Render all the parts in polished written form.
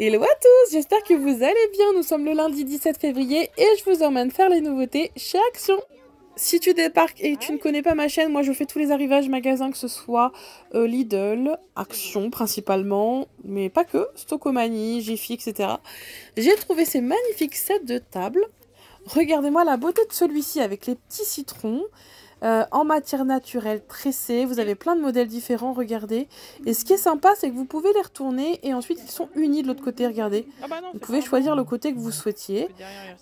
Hello à tous, j'espère que vous allez bien. Nous sommes le lundi 17 février et je vous emmène faire les nouveautés chez Action. Si tu débarques et que tu ne connais pas ma chaîne, moi je fais tous les arrivages magasins, que ce soit Lidl, Action principalement, mais pas que, Stocomanie, Jiffy, etc. J'ai trouvé ces magnifiques sets de table. Regardez-moi la beauté de celui-ci avec les petits citrons. En matière naturelle tressée, vous avez plein de modèles différents, regardez. Et ce qui est sympa, c'est que vous pouvez les retourner et ensuite ils sont unis de l'autre côté, regardez. Vous pouvez choisir le côté que vous souhaitiez.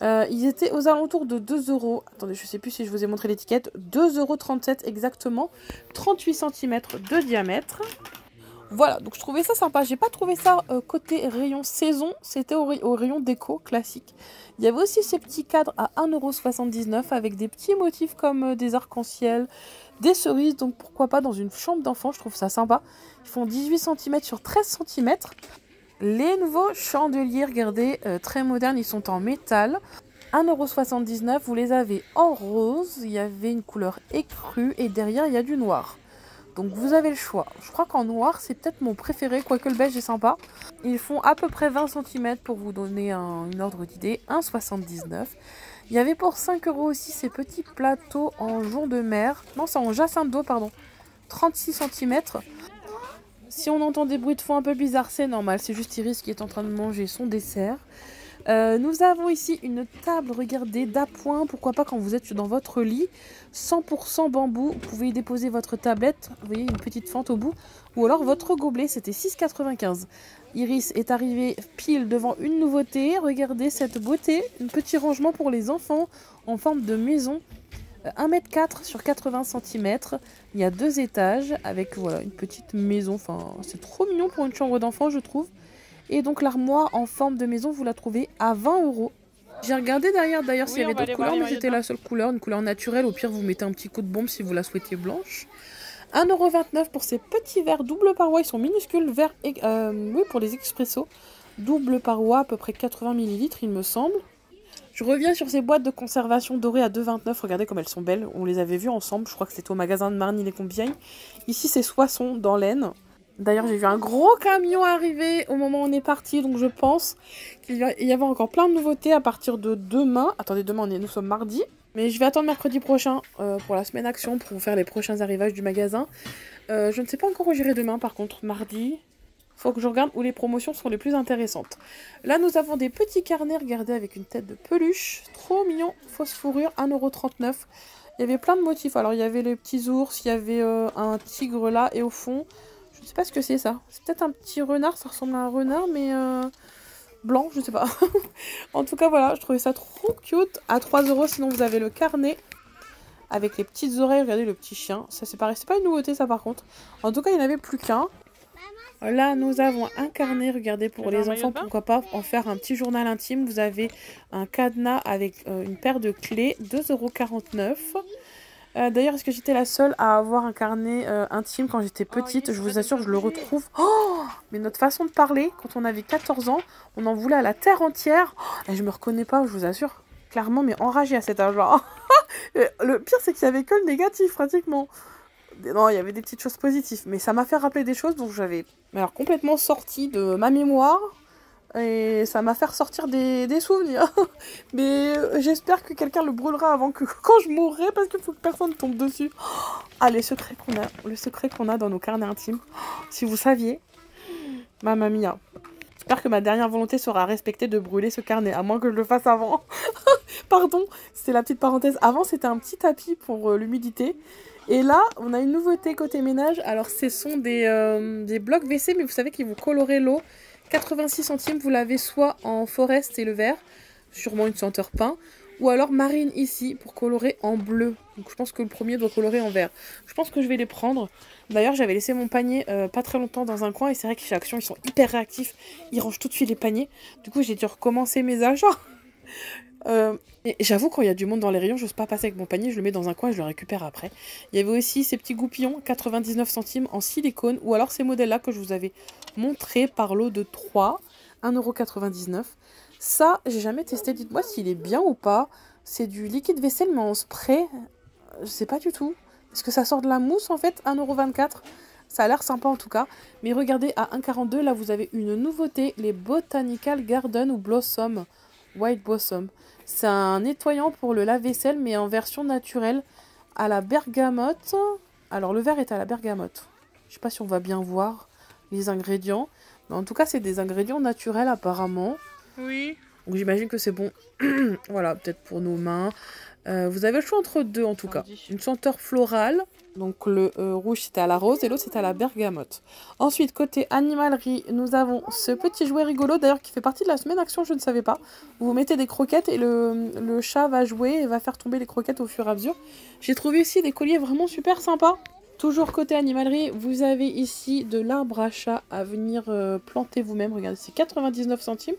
Ils étaient aux alentours de 2 €. Attendez, je sais plus si je vous ai montré l'étiquette. 2,37 € exactement. 38 cm de diamètre. Voilà, donc je trouvais ça sympa. J'ai pas trouvé ça côté rayon saison, c'était au rayon déco classique. Il y avait aussi ces petits cadres à 1,79 € avec des petits motifs comme des arcs-en-ciel, des cerises, donc pourquoi pas dans une chambre d'enfant, je trouve ça sympa. Ils font 18 cm sur 13 cm. Les nouveaux chandeliers, regardez, très modernes, ils sont en métal. 1,79 €, vous les avez en rose, il y avait une couleur écrue et derrière il y a du noir. Donc vous avez le choix. Je crois qu'en noir, c'est peut-être mon préféré, quoique le beige est sympa. Ils font à peu près 20 cm pour vous donner une ordre d'idée. 1,79 €. Il y avait pour 5 € aussi ces petits plateaux en jonc de mer. Non, c'est en jacinthe d'eau, pardon. 36 cm. Si on entend des bruits de fond un peu bizarres, c'est normal. C'est juste Iris qui est en train de manger son dessert. Nous avons ici une table, regardez, d'appoint, pourquoi pas quand vous êtes dans votre lit, 100% bambou, vous pouvez y déposer votre tablette, vous voyez une petite fente au bout, ou alors votre gobelet, c'était 6,95 €. Iris est arrivée pile devant une nouveauté, regardez cette beauté, un petit rangement pour les enfants en forme de maison, 1,4 m sur 80 cm, il y a 2 étages avec voilà une petite maison, enfin c'est trop mignon pour une chambre d'enfant je trouve. Et donc l'armoire en forme de maison, vous la trouvez à 20 €. J'ai regardé derrière d'ailleurs s'il y avait d'autres couleurs, mais c'était la seule couleur, une couleur naturelle. Au pire, vous mettez un petit coup de bombe si vous la souhaitez blanche. 1,29 € pour ces petits verres double paroi, ils sont minuscules, verres oui, pour les expressos. Double paroi, à peu près 80 ml, il me semble. Je reviens sur ces boîtes de conservation dorées à 2,29 €. Regardez comme elles sont belles. On les avait vues ensemble, je crois que c'était au magasin de Marny-les-Compiègnes. Ici, c'est Soissons dans l'Aisne. D'ailleurs, j'ai vu un gros camion arriver au moment où on est parti, donc je pense qu'il va y avoir encore plein de nouveautés à partir de demain. Attendez, demain, nous sommes mardi. Mais je vais attendre mercredi prochain pour la semaine Action, pour vous faire les prochains arrivages du magasin. Je ne sais pas encore où j'irai demain, par contre, mardi. Faut que je regarde où les promotions sont les plus intéressantes. Là, nous avons des petits carnets, regardez, avec une tête de peluche. Trop mignon, fausse fourrure, 1,39 €. Il y avait plein de motifs. Alors, il y avait les petits ours, il y avait un tigre là, et au fond... Je ne sais pas ce que c'est ça. C'est peut-être un petit renard, ça ressemble à un renard, mais blanc, je sais pas. En tout cas, voilà, je trouvais ça trop cute. À 3 €, sinon vous avez le carnet avec les petites oreilles. Regardez le petit chien. Ça, c'est pareil. C'est pas une nouveauté, ça, par contre. En tout cas, il n'y en avait plus qu'un. Là, nous avons un carnet, regardez, pour les enfants. Pourquoi pas en faire un petit journal intime. Vous avez un cadenas avec une paire de clés, 2,49 €. D'ailleurs, est-ce que j'étais la seule à avoir un carnet intime quand j'étais petite? Je vous assure, je le retrouve. Oh, mais notre façon de parler, quand on avait 14 ans, on en voulait à la terre entière. Oh, et je me reconnais pas, je vous assure. Clairement, mais enragée à cet âge-là. Le pire, c'est qu'il y avait que le négatif, pratiquement. Non, il y avait des petites choses positives. Mais ça m'a fait rappeler des choses dont j'avais complètement sorti de ma mémoire. Et ça m'a fait ressortir des souvenirs. Mais j'espère que quelqu'un le brûlera avant que quand je mourrai, parce qu'il faut que personne tombe dessus. Ah, les secrets qu'on a, le secret qu'on a dans nos carnets intimes. Si vous saviez, mamma mia. J'espère que ma dernière volonté sera respectée de brûler ce carnet, à moins que je le fasse avant. Pardon, c'était la petite parenthèse. Avant, c'était un petit tapis pour l'humidité. Et là, on a une nouveauté côté ménage. Alors, ce sont des blocs WC, mais vous savez qu'ils vont colorer l'eau. 86 centimes, vous l'avez soit en forest et le vert, sûrement une senteur pain, ou alors marine ici pour colorer en bleu. Donc je pense que le premier doit colorer en vert. Je pense que je vais les prendre. D'ailleurs, j'avais laissé mon panier pas très longtemps dans un coin et c'est vrai que chez Action, ils sont hyper réactifs. Ils rangent tout de suite les paniers. Du coup, j'ai dû recommencer mes achats. Et j'avoue, quand il y a du monde dans les rayons, je n'ose pas passer avec mon panier, je le mets dans un coin et je le récupère après. Il y avait aussi ces petits goupillons, 99 centimes en silicone, ou alors ces modèles-là que je vous avais montré par lot de 3, 1,99 €. Ça, j'ai jamais testé, dites-moi s'il est bien ou pas. C'est du liquide vaisselle, mais en spray, je sais pas du tout. Est-ce que ça sort de la mousse en fait, 1,24 €. Ça a l'air sympa en tout cas. Mais regardez, à 1,42, là vous avez une nouveauté, les Botanical Garden ou Blossom, White Blossom. C'est un nettoyant pour le lave-vaisselle, mais en version naturelle, à la bergamote. Alors le verre est à la bergamote. Je sais pas si on va bien voir les ingrédients. Mais en tout cas, c'est des ingrédients naturels apparemment. Oui. Donc j'imagine que c'est bon. Voilà, peut-être pour nos mains. Vous avez le choix entre deux en tout cas. Une senteur florale. Donc le rouge c'était à la rose et l'autre c'était à la bergamote. Ensuite, côté animalerie, nous avons ce petit jouet rigolo d'ailleurs qui fait partie de la semaine action, je ne savais pas. Vous mettez des croquettes et le chat va jouer et va faire tomber les croquettes au fur et à mesure. J'ai trouvé ici des colliers vraiment super sympas. Toujours côté animalerie, vous avez ici de l'arbre à chat à venir planter vous-même. Regardez, c'est 99 centimes.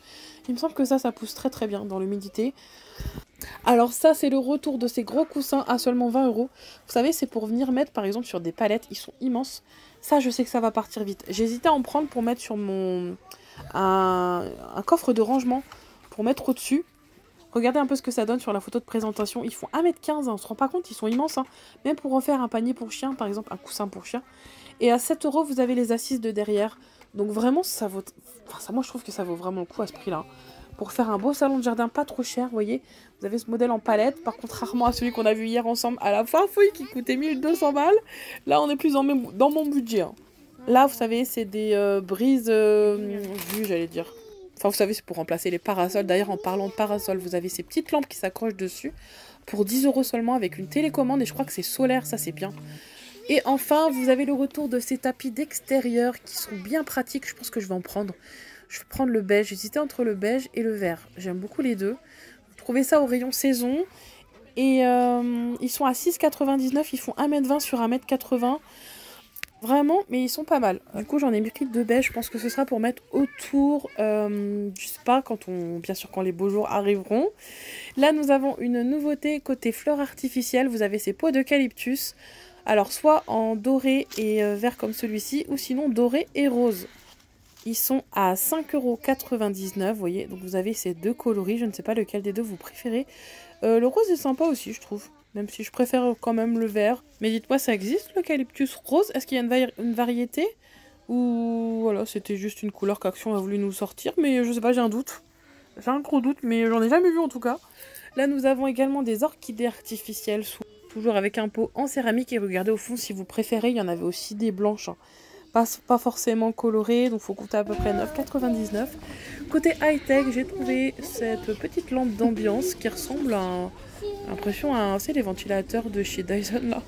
Il me semble que ça pousse très très bien dans l'humidité. Alors ça, c'est le retour de ces gros coussins à seulement 20 €. Vous savez, c'est pour venir mettre par exemple sur des palettes. Ils sont immenses. Ça, je sais que ça va partir vite. J'hésitais à en prendre pour mettre sur un coffre de rangement pour mettre au-dessus. Regardez un peu ce que ça donne sur la photo de présentation. Ils font 1,15 m, hein, on se rend pas compte, ils sont immenses. Hein. Même pour en faire un panier pour chien, par exemple, un coussin pour chien. Et à 7 €, vous avez les assises de derrière. Donc vraiment, ça vaut... Enfin, ça, moi, je trouve que ça vaut vraiment le coup à ce prix-là. Pour faire un beau salon de jardin pas trop cher, vous voyez. Vous avez ce modèle en palette. Par contre, rarement à celui qu'on a vu hier ensemble à la Farfouille qui coûtait 1200 balles. Là, on est plus dans mon budget. Hein. Là, vous savez, c'est des brises vues, j'allais dire. Enfin, vous savez, c'est pour remplacer les parasols. D'ailleurs, en parlant de parasols, vous avez ces petites lampes qui s'accrochent dessus pour 10 € seulement avec une télécommande. Et je crois que c'est solaire, ça c'est bien. Et enfin, vous avez le retour de ces tapis d'extérieur qui sont bien pratiques. Je pense que je vais en prendre. Je vais prendre le beige. J'hésitais entre le beige et le vert. J'aime beaucoup les deux. Vous trouvez ça au rayon saison. Et ils sont à 6,99 €. Ils font 1,20 m sur 1,80 m. Vraiment, mais ils sont pas mal. Du coup, j'en ai mis 2 beige. Je pense que ce sera pour mettre autour du spa bien sûr, quand les beaux jours arriveront. Là, nous avons une nouveauté côté fleurs artificielles. Vous avez ces pots d'eucalyptus. Alors, soit en doré et vert comme celui-ci, ou sinon doré et rose. Ils sont à 5,99 €, vous voyez. Donc, vous avez ces deux coloris. Je ne sais pas lequel des deux vous préférez. Le rose est sympa aussi, je trouve. Même si je préfère quand même le vert. Mais dites-moi, ça existe l'eucalyptus rose? Est-ce qu'il y a une variété? Ou voilà, c'était juste une couleur qu'Action a voulu nous sortir. Mais je sais pas, j'ai un doute. J'ai un gros doute, mais j'en ai jamais vu en tout cas. Là, nous avons également des orchidées artificielles. Toujours avec un pot en céramique. Et regardez au fond, si vous préférez, il y en avait aussi des blanches. Hein. Pas forcément colorées, donc il faut compter à peu près 9,99 €. Côté high-tech, j'ai trouvé cette petite lampe d'ambiance qui ressemble à l'impression à les ventilateurs de chez Dyson là.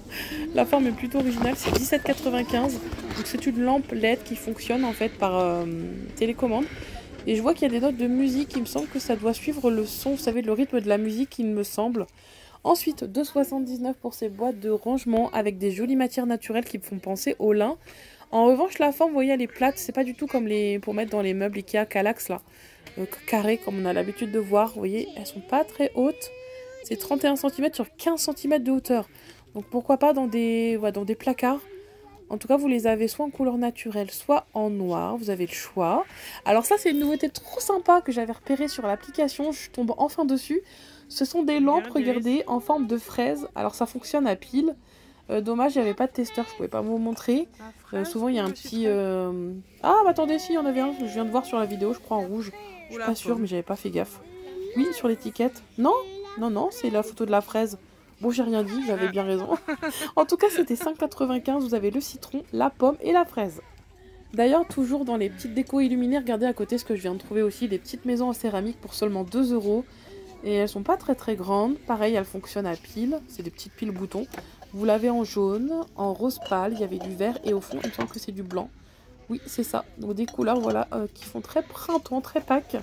La forme est plutôt originale, c'est 17,95 €. Donc c'est une lampe LED qui fonctionne en fait par télécommande. Et je vois qu'il y a des notes de musique, il me semble que ça doit suivre le son, vous savez, le rythme de la musique, il me semble. Ensuite, 2,79 € pour ces boîtes de rangement avec des jolies matières naturelles qui me font penser au lin. En revanche, la forme, vous voyez, elle est plate. C'est pas du tout comme pour mettre dans les meubles Ikea Kallax, là. Carré, comme on a l'habitude de voir. Vous voyez, elles sont pas très hautes. C'est 31 cm sur 15 cm de hauteur. Donc pourquoi pas dans des placards. En tout cas, vous les avez soit en couleur naturelle, soit en noir. Vous avez le choix. Alors ça, c'est une nouveauté trop sympa que j'avais repérée sur l'application. Je tombe enfin dessus. Ce sont des lampes, regardez, en forme de fraise. Alors ça fonctionne à pile. Dommage, il n'y avait pas de testeur, je ne pouvais pas vous montrer. Souvent, il y a un petit... Ah, bah attendez, si, il y en avait un. Je viens de voir sur la vidéo, je crois en rouge. Je suis pas sûre, mais j'avais pas fait gaffe. Oui, sur l'étiquette. Non, non, c'est la photo de la fraise. Bon, j'ai rien dit, j'avais bien raison. En tout cas, c'était 5,95 €. Vous avez le citron, la pomme et la fraise. D'ailleurs, toujours dans les petites décos illuminées, regardez à côté ce que je viens de trouver aussi. Des petites maisons en céramique pour seulement 2 €. Et elles sont pas très très grandes. Pareil, elles fonctionnent à pile. C'est des petites piles boutons. Vous l'avez en jaune, en rose pâle, il y avait du vert et au fond, il me semble que c'est du blanc. Oui, c'est ça. Donc des couleurs voilà, qui font très printemps, très Pâques.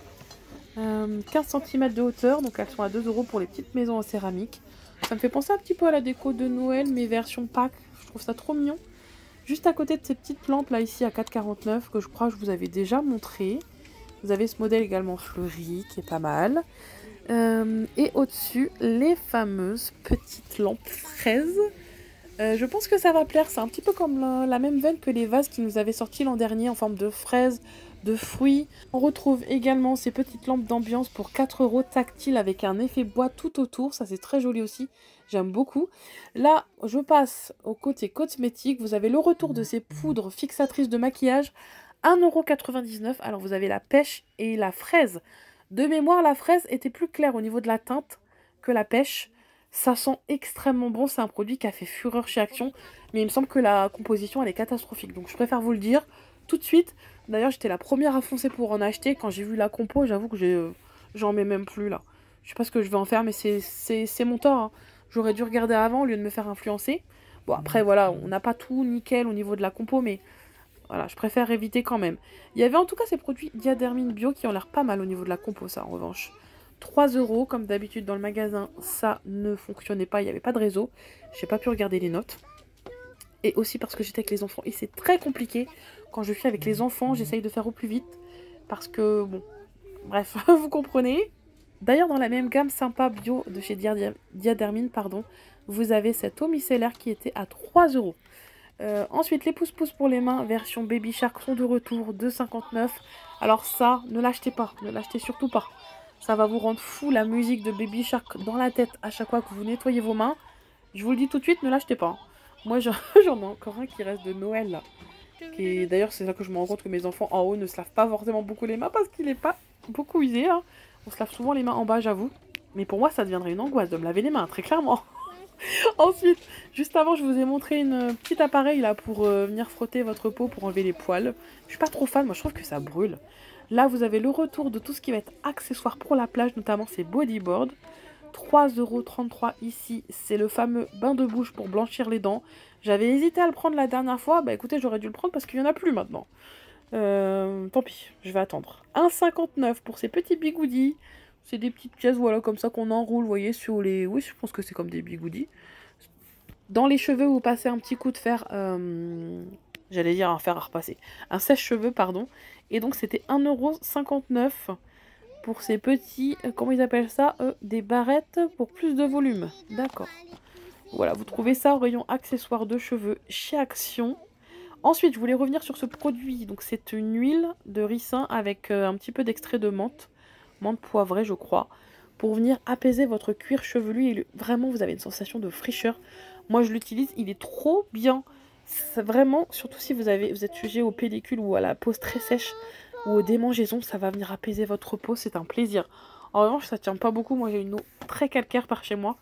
15 cm de hauteur, donc elles sont à 2 € pour les petites maisons en céramique. Ça me fait penser un petit peu à la déco de Noël, mais version Pâques. Je trouve ça trop mignon. Juste à côté de ces petites plantes là, ici à 4,49 €, que je crois que je vous avais déjà montré. Vous avez ce modèle également fleuri, qui est pas mal. Et au-dessus, les fameuses petites lampes fraises. Je pense que ça va plaire. C'est un petit peu comme la même veine que les vases qui nous avaient sortis l'an dernier en forme de fraise, de fruits. On retrouve également ces petites lampes d'ambiance pour 4 € tactiles avec un effet bois tout autour. Ça, c'est très joli aussi. J'aime beaucoup. Là, je passe au côté cosmétique. Vous avez le retour de ces poudres fixatrices de maquillage. 1,99 €. Alors, vous avez la pêche et la fraise. De mémoire, la fraise était plus claire au niveau de la teinte que la pêche. Ça sent extrêmement bon. C'est un produit qui a fait fureur chez Action. Mais il me semble que la composition, elle est catastrophique. Donc, je préfère vous le dire tout de suite. D'ailleurs, j'étais la première à foncer pour en acheter. Quand j'ai vu la compo, j'avoue que j'en mets même plus là. Je sais pas ce que je vais en faire, mais c'est mon tort, hein. J'aurais dû regarder avant au lieu de me faire influencer. Bon, après, voilà, on n'a pas tout nickel au niveau de la compo, mais voilà, je préfère éviter quand même. Il y avait en tout cas ces produits Diadermine Bio qui ont l'air pas mal au niveau de la compo, ça, en revanche. 3 €, comme d'habitude dans le magasin, ça ne fonctionnait pas, il n'y avait pas de réseau. J'ai pas pu regarder les notes. Et aussi parce que j'étais avec les enfants. Et c'est très compliqué. Quand je suis avec les enfants, j'essaye de faire au plus vite. Parce que, bon, bref, vous comprenez. D'ailleurs, dans la même gamme sympa bio de chez Diadermine, pardon, vous avez cette eau micellaire qui était à 3 €. Ensuite, les pouces-pouces pour les mains, version Baby Shark, sont de retour, 2,59 €. Alors ça, ne l'achetez pas, ne l'achetez surtout pas. Ça va vous rendre fou, la musique de Baby Shark dans la tête à chaque fois que vous nettoyez vos mains. Je vous le dis tout de suite, ne l'achetez pas. Moi, j'en ai encore un qui reste de Noël, là. D'ailleurs, c'est là que je me rends compte que mes enfants en haut ne se lavent pas forcément beaucoup les mains parce qu'il n'est pas beaucoup usé, hein. On se lave souvent les mains en bas, j'avoue. Mais pour moi, ça deviendrait une angoisse de me laver les mains, très clairement. Ensuite, juste avant, je vous ai montré une petite appareil là pour venir frotter votre peau pour enlever les poils. Je suis pas trop fan, moi je trouve que ça brûle. Là, vous avez le retour de tout ce qui va être accessoire pour la plage, notamment ces bodyboards. 3,33 € ici, c'est le fameux bain de bouche pour blanchir les dents. J'avais hésité à le prendre la dernière fois, bah écoutez, j'aurais dû le prendre parce qu'il n'y en a plus maintenant. Tant pis, je vais attendre. 1,59 € pour ces petits bigoudis. C'est des petites pièces, voilà, comme ça qu'on enroule, vous voyez, sur les... Oui, je pense que c'est comme des bigoudis. Dans les cheveux, vous passez un petit coup de fer... J'allais dire un fer à repasser. Un sèche-cheveux, pardon. Et donc, c'était 1,59 € pour ces petits... comment ils appellent ça? Des barrettes pour plus de volume. D'accord. Voilà, vous trouvez ça au rayon accessoires de cheveux chez Action. Ensuite, je voulais revenir sur ce produit. Donc, c'est une huile de ricin avec un petit peu d'extrait de menthe. Menthe poivrée, je crois. Pour venir apaiser votre cuir chevelu. Et vraiment, vous avez une sensation de fraîcheur. Moi, je l'utilise. Il est trop bien. Vraiment, surtout si vous êtes sujet aux pellicules ou à la peau très sèche ou aux démangeaisons, ça va venir apaiser votre peau. C'est un plaisir. En revanche, ça tient pas beaucoup. Moi, j'ai une eau très calcaire par chez moi.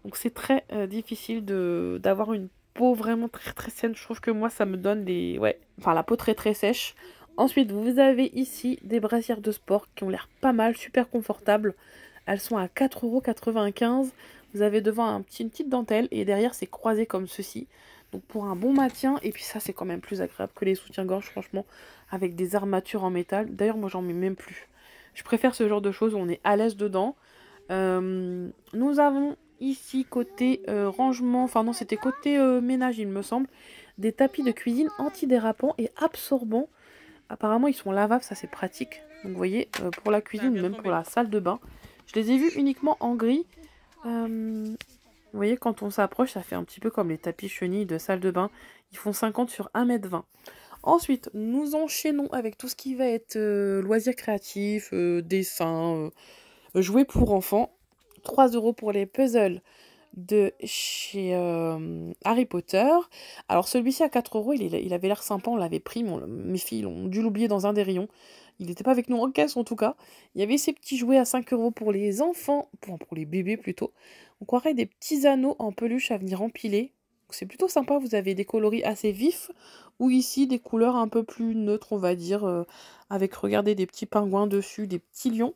Donc, c'est très difficile d'avoir une peau vraiment très très saine. Je trouve que moi ça me donne des... Ouais, enfin la peau très très sèche. Ensuite, vous avez ici des brassières de sport qui ont l'air pas mal, super confortables. Elles sont à 4,95 €. Vous avez devant une petite dentelle et derrière c'est croisé comme ceci. Donc pour un bon maintien, et puis ça c'est quand même plus agréable que les soutiens-gorge franchement, avec des armatures en métal. D'ailleurs moi j'en mets même plus. Je préfère ce genre de choses où on est à l'aise dedans. Nous avons ici côté rangement, enfin non c'était côté ménage il me semble, des tapis de cuisine antidérapants et absorbants. Apparemment ils sont lavables, ça c'est pratique. Donc vous voyez, pour la cuisine ou même pour la salle de bain. Je les ai vus uniquement en gris. Vous voyez quand on s'approche ça fait un petit peu comme les tapis chenilles de salle de bain. Ils font 50 sur 1,20 m. Ensuite nous enchaînons avec tout ce qui va être loisirs créatifs, dessins, jouets pour enfants. 3 € pour les puzzles de chez Harry Potter. Alors celui-ci à 4 €, il avait l'air sympa, on l'avait pris, mais mes filles ont dû l'oublier dans un des rayons. Il n'était pas avec nous en caisse en tout cas. Il y avait ces petits jouets à 5 € pour les enfants, pour les bébés plutôt. On croirait des petits anneaux en peluche à venir empiler. C'est plutôt sympa, vous avez des coloris assez vifs, ou ici des couleurs un peu plus neutres on va dire, avec regardez des petits pingouins dessus, des petits lions.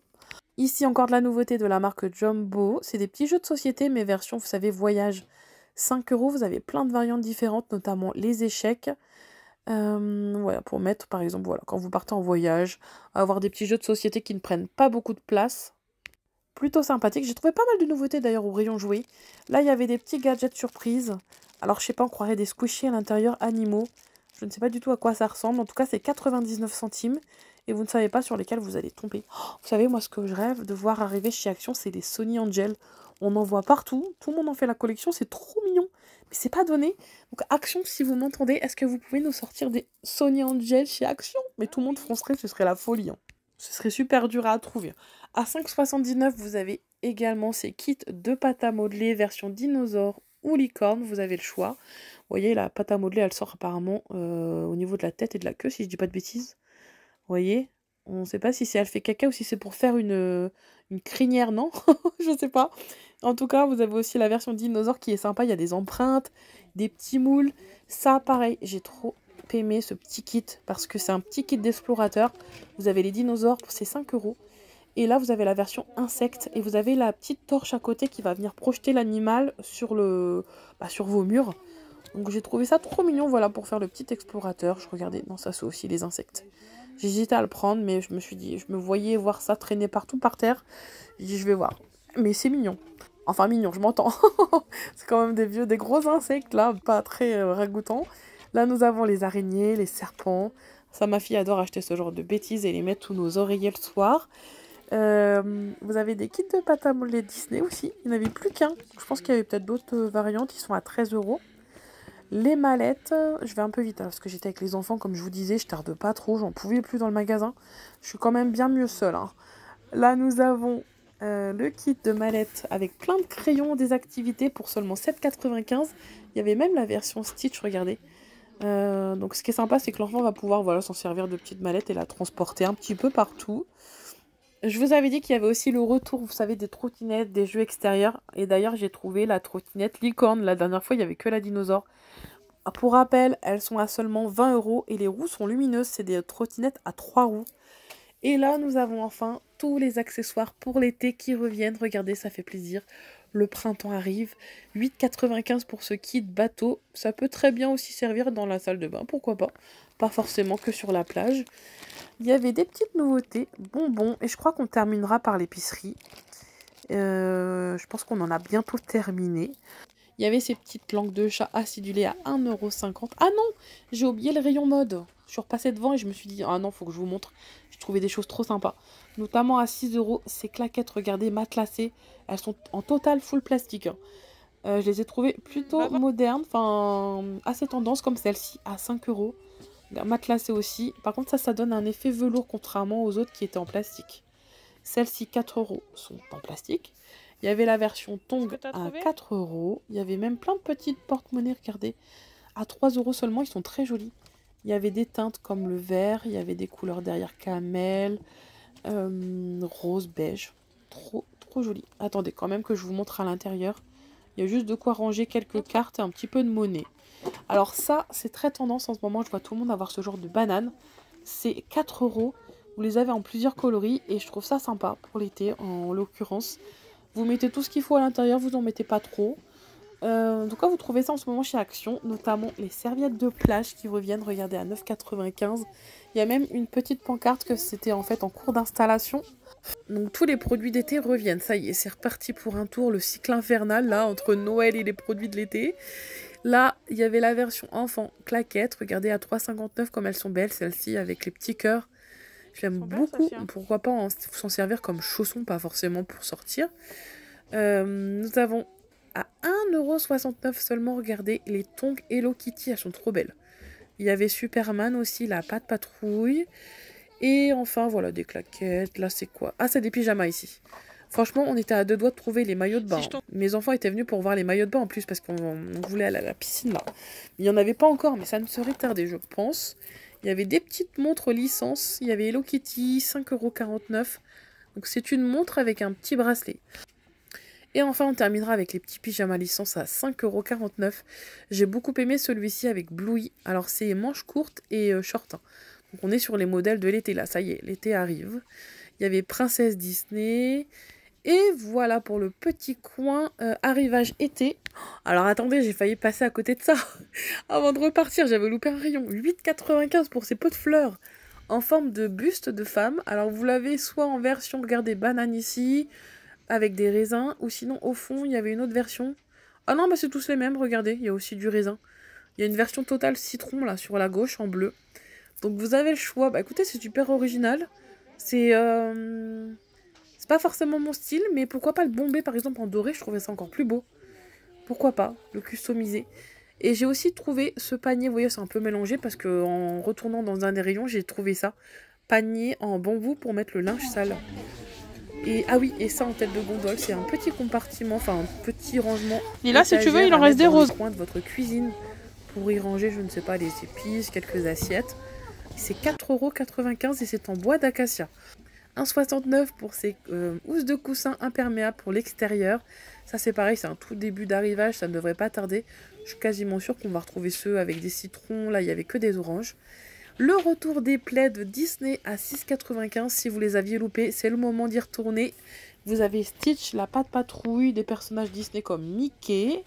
Ici, encore de la nouveauté de la marque Jumbo. C'est des petits jeux de société, mais version, vous savez, voyage. 5 €, vous avez plein de variantes différentes, notamment les échecs. Voilà, pour mettre, par exemple, voilà, quand vous partez en voyage, avoir des petits jeux de société qui ne prennent pas beaucoup de place. Plutôt sympathique. J'ai trouvé pas mal de nouveautés, d'ailleurs, au rayon jouets. Là, il y avait des petits gadgets surprises. Alors, je sais pas, on croirait des squishies à l'intérieur animaux. Je ne sais pas du tout à quoi ça ressemble. En tout cas, c'est 99 centimes. Et vous ne savez pas sur lesquels vous allez tomber. Oh, vous savez, moi, ce que je rêve de voir arriver chez Action, c'est des Sony Angel. On en voit partout. Tout le monde en fait la collection. C'est trop mignon. c'est pas donné. Donc Action, si vous m'entendez, est-ce que vous pouvez nous sortir des Sony Angel chez Action? Mais tout le monde foncerait, ce serait la folie. Hein. Ce serait super dur à trouver. À 5,79 €, vous avez également ces kits de pâte à modeler version dinosaure ou licorne. Vous avez le choix. Vous voyez, la pâte à modeler, elle sort apparemment au niveau de la tête et de la queue, si je dis pas de bêtises. Vous voyez? On ne sait pas si c'est elle fait caca ou si c'est pour faire une crinière, non? Je sais pas. En tout cas, vous avez aussi la version dinosaure qui est sympa. Il y a des empreintes, des petits moules. Ça, pareil, j'ai trop aimé ce petit kit parce que c'est un petit kit d'explorateur. Vous avez les dinosaures, c'est 5 €. Et là, vous avez la version insecte et vous avez la petite torche à côté qui va venir projeter l'animal sur sur vos murs. Donc j'ai trouvé ça trop mignon, voilà, pour faire le petit explorateur. Je regardais, non, ça c'est aussi les insectes. J'hésitais à le prendre, mais je me suis dit, je me voyais voir ça traîner partout par terre. J'ai dit, je vais voir. Mais c'est mignon. Enfin, mignon, je m'entends. C'est quand même des gros insectes, là, pas très ragoûtants. Là, nous avons les araignées, les serpents. Ça, ma fille adore acheter ce genre de bêtises et les mettre sous nos oreillers le soir. Vous avez des kits de pâte à modeler Disney aussi. Il n'y en avait plus qu'un. Je pense qu'il y avait peut-être d'autres variantes. Ils sont à 13 €. Les mallettes, je vais un peu vite hein, parce que j'étais avec les enfants, comme je vous disais, je tarde pas trop, j'en pouvais plus dans le magasin. Je suis quand même bien mieux seule. Hein. Là, nous avons le kit de mallettes avec plein de crayons des activités pour seulement 7,95 €. Il y avait même la version Stitch, regardez. Donc ce qui est sympa, c'est que l'enfant va pouvoir voilà, s'en servir de petites mallettes et la transporter un petit peu partout. Je vous avais dit qu'il y avait aussi le retour, vous savez, des trottinettes, des jeux extérieurs. Et d'ailleurs, j'ai trouvé la trottinette licorne. La dernière fois, il n'y avait que la dinosaure. Pour rappel, elles sont à seulement 20 € et les roues sont lumineuses. C'est des trottinettes à 3 roues. Et là, nous avons enfin tous les accessoires pour l'été qui reviennent. Regardez, ça fait plaisir. Le printemps arrive. 8,95 € pour ce kit bateau. Ça peut très bien aussi servir dans la salle de bain, pourquoi pas. Pas forcément que sur la plage. Il y avait des petites nouveautés, bonbons, et je crois qu'on terminera par l'épicerie. Je pense qu'on en a bientôt terminé. Il y avait ces petites langues de chat acidulées à 1,50 €. Ah non, j'ai oublié le rayon mode. Je suis repassée devant et je me suis dit, ah non, faut que je vous montre. J'ai trouvé des choses trop sympas. Notamment à 6 €, ces claquettes, regardez, matelassées. Elles sont en total full plastique. Hein. Je les ai trouvées plutôt modernes, enfin assez tendance comme celle-ci à 5 €. Matelassées aussi. Par contre, ça donne un effet velours contrairement aux autres qui étaient en plastique. Celles-ci, 4 € sont en plastique. Il y avait la version Tong à 4 €. Il y avait même plein de petites porte-monnaies, regardez. À 3 € seulement, ils sont très jolis. Il y avait des teintes comme le vert. Il y avait des couleurs derrière camel, rose, beige. Trop, trop joli. Attendez, quand même que je vous montre à l'intérieur. Il y a juste de quoi ranger quelques cartes et un petit peu de monnaie. Alors ça, c'est très tendance en ce moment. Je vois tout le monde avoir ce genre de banane. C'est 4 €. Vous les avez en plusieurs coloris et je trouve ça sympa pour l'été en l'occurrence. Vous mettez tout ce qu'il faut à l'intérieur, vous n'en mettez pas trop. En tout cas, vous trouvez ça en ce moment chez Action, notamment les serviettes de plage qui reviennent, regardez, à 9,95 €. Il y a même une petite pancarte que c'était en fait en cours d'installation. Donc tous les produits d'été reviennent, ça y est, c'est reparti pour un tour, le cycle infernal là, entre Noël et les produits de l'été. Là, il y avait la version enfant claquette, regardez à 3,59 € comme elles sont belles, celles-ci avec les petits cœurs. Je l'aime beaucoup, pourquoi pas s'en servir comme chaussons, pas forcément pour sortir. Nous avons à 1,69 € seulement, regardez, les tongs Hello Kitty, elles sont trop belles. Il y avait Superman aussi, la patte patrouille. Et enfin, voilà, des claquettes. Là, c'est quoi? Ah, c'est des pyjamas ici. Franchement, on était à deux doigts de trouver les maillots de bain. Mes enfants étaient venus pour voir les maillots de bain en plus, parce qu'on voulait aller à la piscine, là. Il n'y en avait pas encore, mais ça ne serait tardé, je pense. Il y avait des petites montres licence. Il y avait Hello Kitty, 5,49 €. Donc, c'est une montre avec un petit bracelet. Et enfin, on terminera avec les petits pyjamas licence à 5,49 €. J'ai beaucoup aimé celui-ci avec Bluey. Alors, c'est manches courtes et short. Hein. Donc, on est sur les modèles de l'été, là. Ça y est, l'été arrive. Il y avait Princesse Disney. Et voilà pour le petit coin arrivage été. Alors, attendez, j'ai failli passer à côté de ça. Avant de repartir, j'avais loupé un rayon. 8,95 € pour ces pots de fleurs en forme de buste de femme. Alors, vous l'avez soit en version, regardez, banane ici, avec des raisins, ou sinon au fond il y avait une autre version. Ah non, bah c'est tous les mêmes, regardez, il y a aussi du raisin. Il y a une version totale citron là sur la gauche en bleu. Donc vous avez le choix. Bah écoutez, c'est super original. C'est pas forcément mon style, mais pourquoi pas le bombé par exemple en doré, je trouvais ça encore plus beau. pourquoi pas le customiser. Et j'ai aussi trouvé ce panier, vous voyez, c'est un peu mélangé parce que en retournant dans un des rayons, j'ai trouvé ça. Panier en bambou pour mettre le linge sale. Et ah oui, et ça en tête de gondole, c'est un petit compartiment, enfin un petit rangement. Et là, si tu veux, il en reste des roses. Coin de votre cuisine pour y ranger, je ne sais pas, les épices, quelques assiettes. C'est 4,95 € et c'est en bois d'acacia. 1,69 € pour ces housses de coussin imperméables pour l'extérieur. Ça c'est pareil, c'est un tout début d'arrivage, ça ne devrait pas tarder. Je suis quasiment sûre qu'on va retrouver ceux avec des citrons. Là, il n'y avait que des oranges. Le retour des plaids Disney à 6,95 €. Si vous les aviez loupés, c'est le moment d'y retourner. Vous avez Stitch, la patte patrouille, des personnages Disney comme Mickey.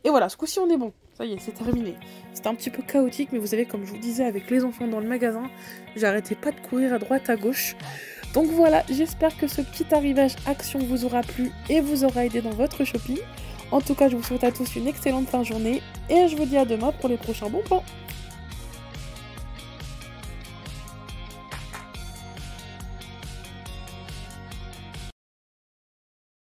Et voilà, ce coup-ci on est bon. Ça y est, c'est terminé. C'était un petit peu chaotique, mais vous savez, comme je vous disais, avec les enfants dans le magasin, j'arrêtais pas de courir à droite, à gauche. Donc voilà, j'espère que ce petit arrivage action vous aura plu et vous aura aidé dans votre shopping. En tout cas, je vous souhaite à tous une excellente fin de journée et je vous dis à demain pour les prochains bons plans.